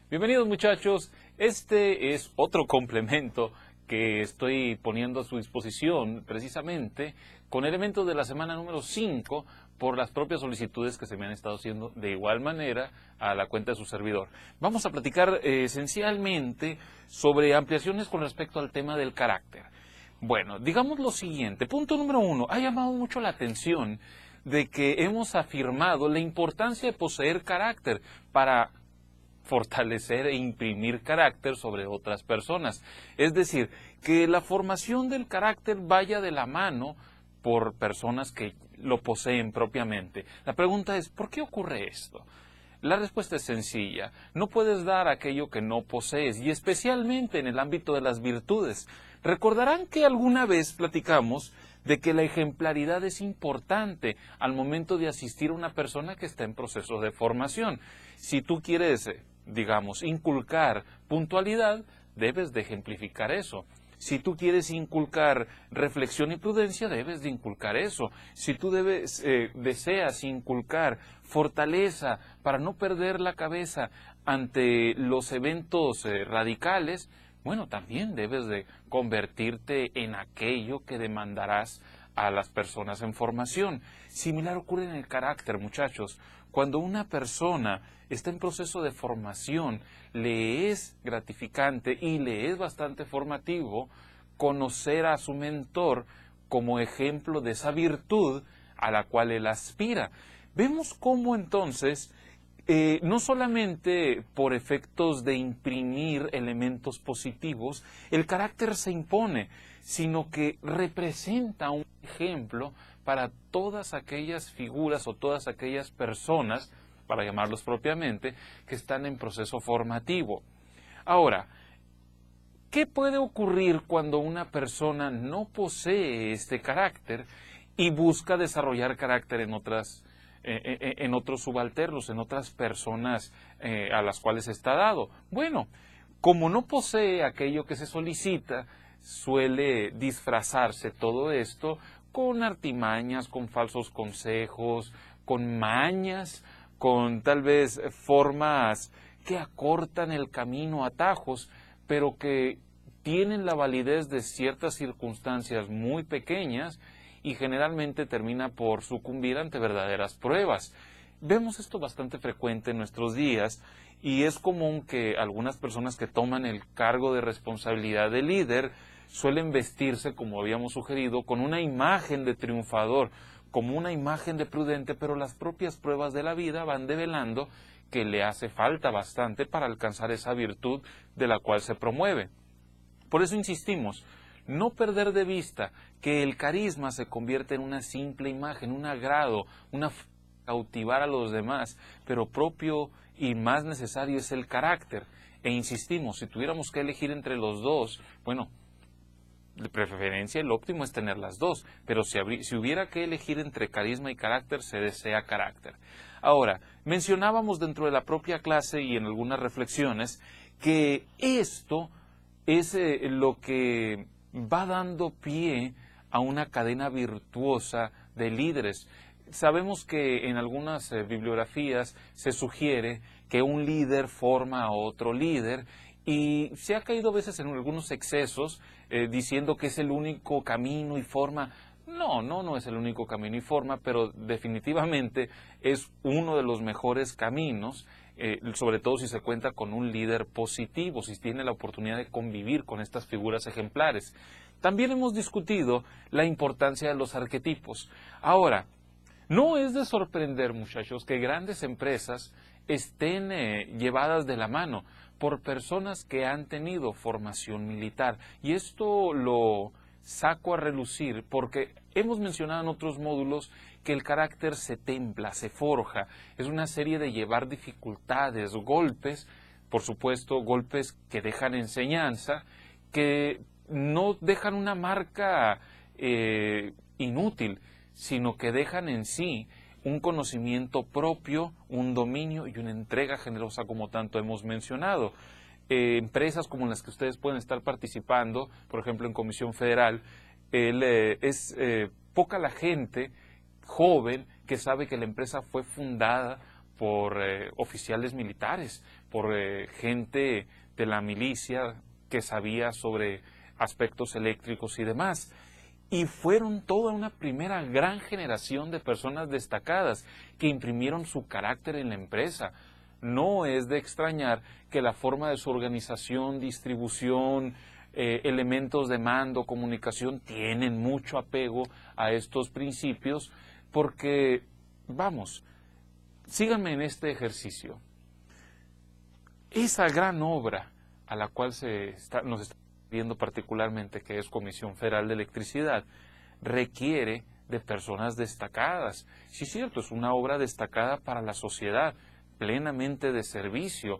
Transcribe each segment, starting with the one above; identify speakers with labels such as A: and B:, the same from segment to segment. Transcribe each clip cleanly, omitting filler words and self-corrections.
A: Bienvenidos muchachos, este es otro complemento que estoy poniendo a su disposición precisamente con elementos de la semana número 5 por las propias solicitudes que se me han estado haciendo de igual manera a la cuenta de su servidor. Vamos a platicar esencialmente sobre ampliaciones con respecto al tema del carácter. Bueno, digamos lo siguiente, punto número 1, ha llamado mucho la atención de que hemos afirmado la importancia de poseer carácter para fortalecer e imprimir carácter sobre otras personas. Es decir, que la formación del carácter vaya de la mano por personas que lo poseen propiamente. La pregunta es, ¿por qué ocurre esto? La respuesta es sencilla. No puedes dar aquello que no posees, y especialmente en el ámbito de las virtudes. Recordarán que alguna vez platicamos de que la ejemplaridad es importante al momento de asistir a una persona que está en proceso de formación. Si tú quieres, digamos, inculcar puntualidad, debes de ejemplificar eso. Si tú quieres inculcar reflexión y prudencia, debes de inculcar eso. Si tú deseas inculcar fortaleza para no perder la cabeza ante los eventos radicales, bueno, también debes de convertirte en aquello que demandarás a las personas en formación. Similar ocurre en el carácter, muchachos. Cuando una persona está en proceso de formación, le es gratificante y le es bastante formativo conocer a su mentor como ejemplo de esa virtud a la cual él aspira. Vemos cómo entonces, no solamente por efectos de imprimir elementos positivos, el carácter se impone, sino que representa un ejemplo para todas aquellas figuras o todas aquellas personas, para llamarlos propiamente, que están en proceso formativo. Ahora, ¿qué puede ocurrir cuando una persona no posee este carácter y busca desarrollar carácter en otros subalternos, en otras personas a las cuales está dado? Bueno, como no posee aquello que se solicita, suele disfrazarse todo esto con artimañas, con falsos consejos, con mañas, con tal vez formas que acortan el camino, atajos, pero que tienen la validez de ciertas circunstancias muy pequeñas y generalmente termina por sucumbir ante verdaderas pruebas. Vemos esto bastante frecuente en nuestros días y es común que algunas personas que toman el cargo de responsabilidad de líder suelen vestirse, como habíamos sugerido, con una imagen de triunfador, como una imagen de prudente, pero las propias pruebas de la vida van develando que le hace falta bastante para alcanzar esa virtud de la cual se promueve. Por eso insistimos, no perder de vista que el carisma se convierte en una simple imagen, un agrado, cautivar a los demás, pero propio y más necesario es el carácter. E insistimos, si tuviéramos que elegir entre los dos, bueno, de preferencia el óptimo es tener las dos, pero si hubiera que elegir entre carisma y carácter, se desea carácter. Ahora, mencionábamos dentro de la propia clase y en algunas reflexiones que esto es lo que va dando pie a una cadena virtuosa de líderes. Sabemos que en algunas bibliografías se sugiere que un líder forma a otro líder y se ha caído a veces en algunos excesos diciendo que es el único camino y forma. No es el único camino y forma, pero definitivamente es uno de los mejores caminos, sobre todo si se cuenta con un líder positivo, si tiene la oportunidad de convivir con estas figuras ejemplares. También hemos discutido la importancia de los arquetipos. Ahora, no es de sorprender, muchachos, que grandes empresas estén llevadas de la mano por personas que han tenido formación militar. Y esto lo saco a relucir porque hemos mencionado en otros módulos que el carácter se templa, se forja. Es una serie de llevar dificultades, golpes, por supuesto, golpes que dejan enseñanza, que no dejan una marca inútil, sino que dejan en sí un conocimiento propio, un dominio y una entrega generosa como tanto hemos mencionado. Empresas como las que ustedes pueden estar participando, por ejemplo en Comisión Federal, es poca la gente joven que sabe que la empresa fue fundada por oficiales militares, por gente de la milicia que sabía sobre aspectos eléctricos y demás. Y fueron toda una primera gran generación de personas destacadas que imprimieron su carácter en la empresa. No es de extrañar que la forma de su organización, distribución, elementos de mando, comunicación, tienen mucho apego a estos principios porque, vamos, síganme en este ejercicio. Esa gran obra a la cual nos está viendo particularmente, que es Comisión Federal de Electricidad, requiere de personas destacadas. Sí, es cierto, es una obra destacada para la sociedad, plenamente de servicio,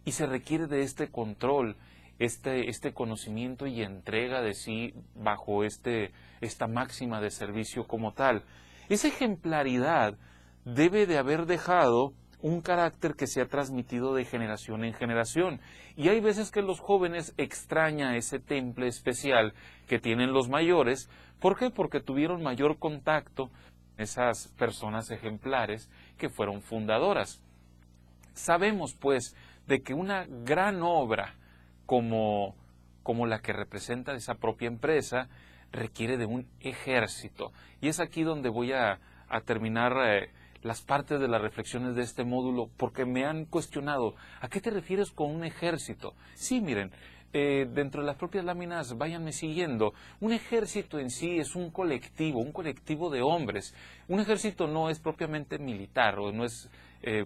A: y se requiere de este control, este conocimiento y entrega de sí bajo esta máxima de servicio como tal. Esa ejemplaridad debe de haber dejado un carácter que se ha transmitido de generación en generación. Y hay veces que los jóvenes extrañan ese temple especial que tienen los mayores. ¿Por qué? Porque tuvieron mayor contacto con esas personas ejemplares que fueron fundadoras. Sabemos, pues, de que una gran obra como la que representa esa propia empresa requiere de un ejército. Y es aquí donde voy a terminar las partes de las reflexiones de este módulo, porque me han cuestionado, ¿a qué te refieres con un ejército? Sí, miren, dentro de las propias láminas, váyanme siguiendo, un ejército en sí es un colectivo de hombres. Un ejército no es propiamente militar, o no es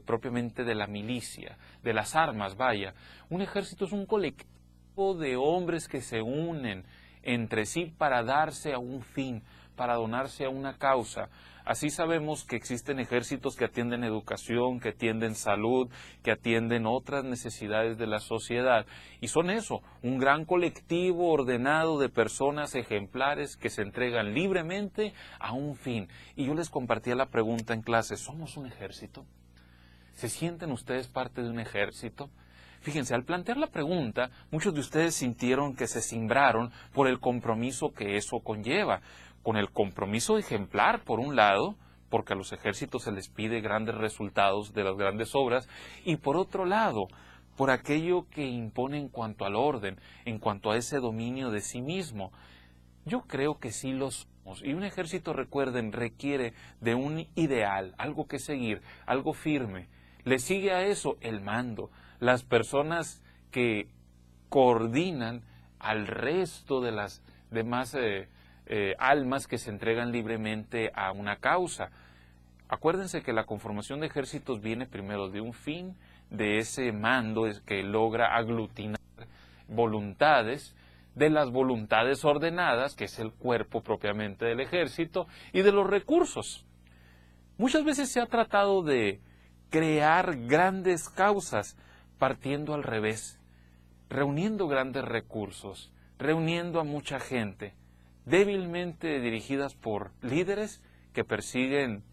A: propiamente de la milicia, de las armas, vaya. Un ejército es un colectivo de hombres que se unen entre sí para darse a un fin, para donarse a una causa. Así sabemos que existen ejércitos que atienden educación, que atienden salud, que atienden otras necesidades de la sociedad. Y son eso, un gran colectivo ordenado de personas ejemplares que se entregan libremente a un fin. Y yo les compartía la pregunta en clase, ¿somos un ejército? ¿Se sienten ustedes parte de un ejército? Fíjense, al plantear la pregunta, muchos de ustedes sintieron que se cimbraron por el compromiso que eso conlleva. Con el compromiso ejemplar, por un lado, porque a los ejércitos se les pide grandes resultados de las grandes obras, y por otro lado, por aquello que impone en cuanto al orden, en cuanto a ese dominio de sí mismo. Yo creo que sí lo somos. Y un ejército, recuerden, requiere de un ideal, algo que seguir, algo firme. Le sigue a eso el mando, las personas que coordinan al resto de las demás almas que se entregan libremente a una causa. Acuérdense que la conformación de ejércitos viene primero de un fin, de ese mando que logra aglutinar voluntades, de las voluntades ordenadas, que es el cuerpo propiamente del ejército, y de los recursos. Muchas veces se ha tratado de crear grandes causas partiendo al revés, reuniendo grandes recursos, reuniendo a mucha gente, débilmente dirigidas por líderes que persiguen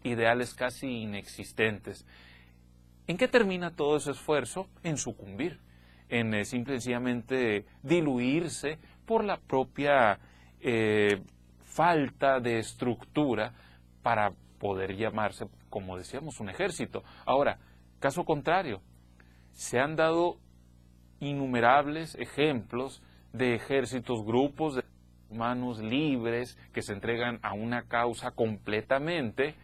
A: ideales casi inexistentes. ¿En qué termina todo ese esfuerzo? En sucumbir, en simple y sencillamente diluirse por la propia falta de estructura para poder llamarse, como decíamos, un ejército. Ahora, caso contrario, se han dado innumerables ejemplos de ejércitos, grupos de humanos libres que se entregan a una causa completamente,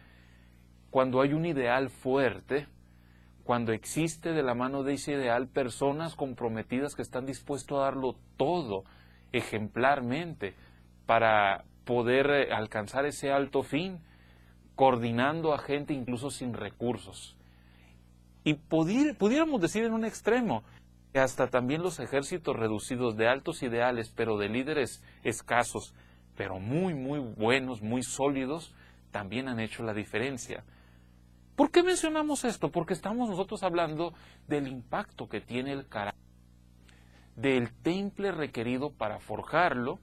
A: cuando hay un ideal fuerte, cuando existe de la mano de ese ideal personas comprometidas que están dispuestos a darlo todo ejemplarmente para poder alcanzar ese alto fin, coordinando a gente incluso sin recursos. Y pudiéramos decir en un extremo, que hasta también los ejércitos reducidos de altos ideales, pero de líderes escasos, pero muy, muy buenos, muy sólidos, también han hecho la diferencia. ¿Por qué mencionamos esto? Porque estamos nosotros hablando del impacto que tiene el carácter, del temple requerido para forjarlo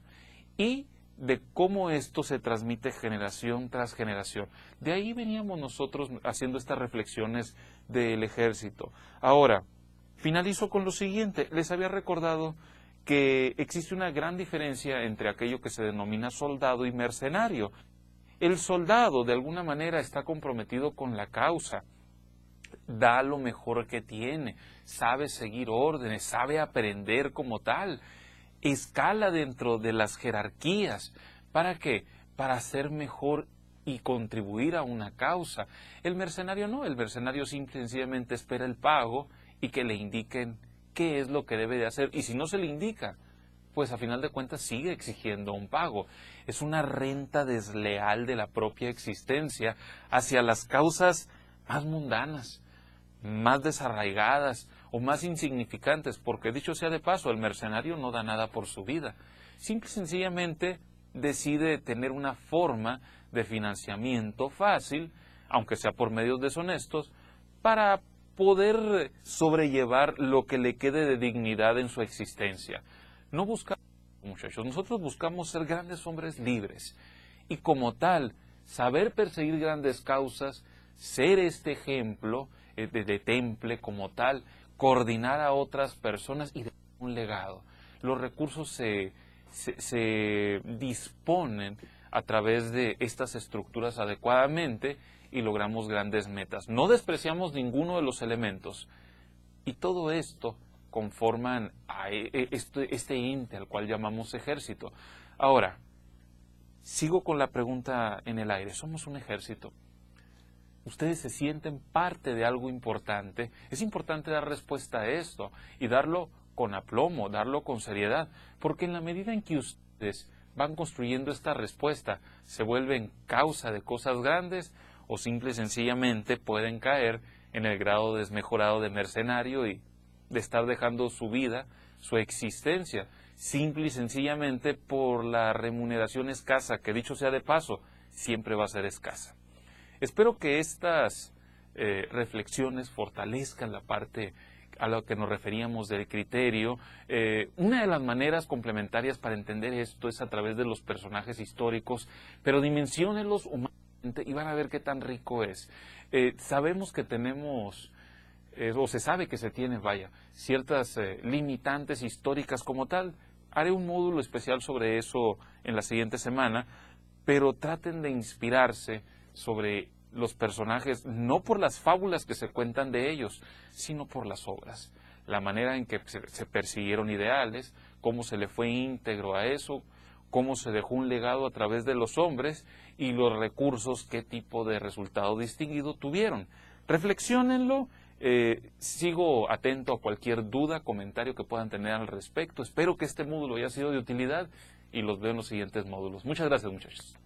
A: y de cómo esto se transmite generación tras generación. De ahí veníamos nosotros haciendo estas reflexiones del ejército. Ahora, finalizo con lo siguiente. Les había recordado que existe una gran diferencia entre aquello que se denomina soldado y mercenario. El soldado, de alguna manera, está comprometido con la causa. da lo mejor que tiene, sabe seguir órdenes, sabe aprender como tal, escala dentro de las jerarquías. ¿Para qué? Para ser mejor y contribuir a una causa. El mercenario no, el mercenario simple y sencillamente espera el pago y que le indiquen qué es lo que debe de hacer. Y si no se le indica, pues a final de cuentas sigue exigiendo un pago. Es una renta desleal de la propia existencia hacia las causas más mundanas, más desarraigadas o más insignificantes, porque dicho sea de paso, el mercenario no da nada por su vida. Simple y sencillamente decide tener una forma de financiamiento fácil, aunque sea por medios deshonestos, para poder sobrellevar lo que le quede de dignidad en su existencia. No buscamos, muchachos, nosotros buscamos ser grandes hombres libres y como tal, saber perseguir grandes causas, ser este ejemplo de temple como tal, coordinar a otras personas y dejar un legado. Los recursos se disponen a través de estas estructuras adecuadamente y logramos grandes metas. No despreciamos ninguno de los elementos y todo esto conforman a este ente al cual llamamos ejército. Ahora, sigo con la pregunta en el aire. ¿Somos un ejército? ¿Ustedes se sienten parte de algo importante? Es importante dar respuesta a esto y darlo con aplomo, darlo con seriedad, porque en la medida en que ustedes van construyendo esta respuesta, se vuelven causa de cosas grandes o simple y sencillamente pueden caer en el grado desmejorado de mercenario y de estar dejando su vida, su existencia, simple y sencillamente por la remuneración escasa, que dicho sea de paso, siempre va a ser escasa. Espero que estas reflexiones fortalezcan la parte a la que nos referíamos del criterio. Una de las maneras complementarias para entender esto es a través de los personajes históricos, pero dimensiónenlos humanamente y van a ver qué tan rico es. Sabemos que tenemos, o se sabe que se tiene, vaya, ciertas limitantes históricas como tal. Haré un módulo especial sobre eso en la siguiente semana, pero traten de inspirarse sobre los personajes, no por las fábulas que se cuentan de ellos, sino por las obras. La manera en que se persiguieron ideales, cómo se le fue íntegro a eso, cómo se dejó un legado a través de los hombres y los recursos, qué tipo de resultado distinguido tuvieron. Reflexiónenlo. Sigo atento a cualquier duda, comentario que puedan tener al respecto. Espero que este módulo haya sido de utilidad y los veo en los siguientes módulos. Muchas gracias, muchachos.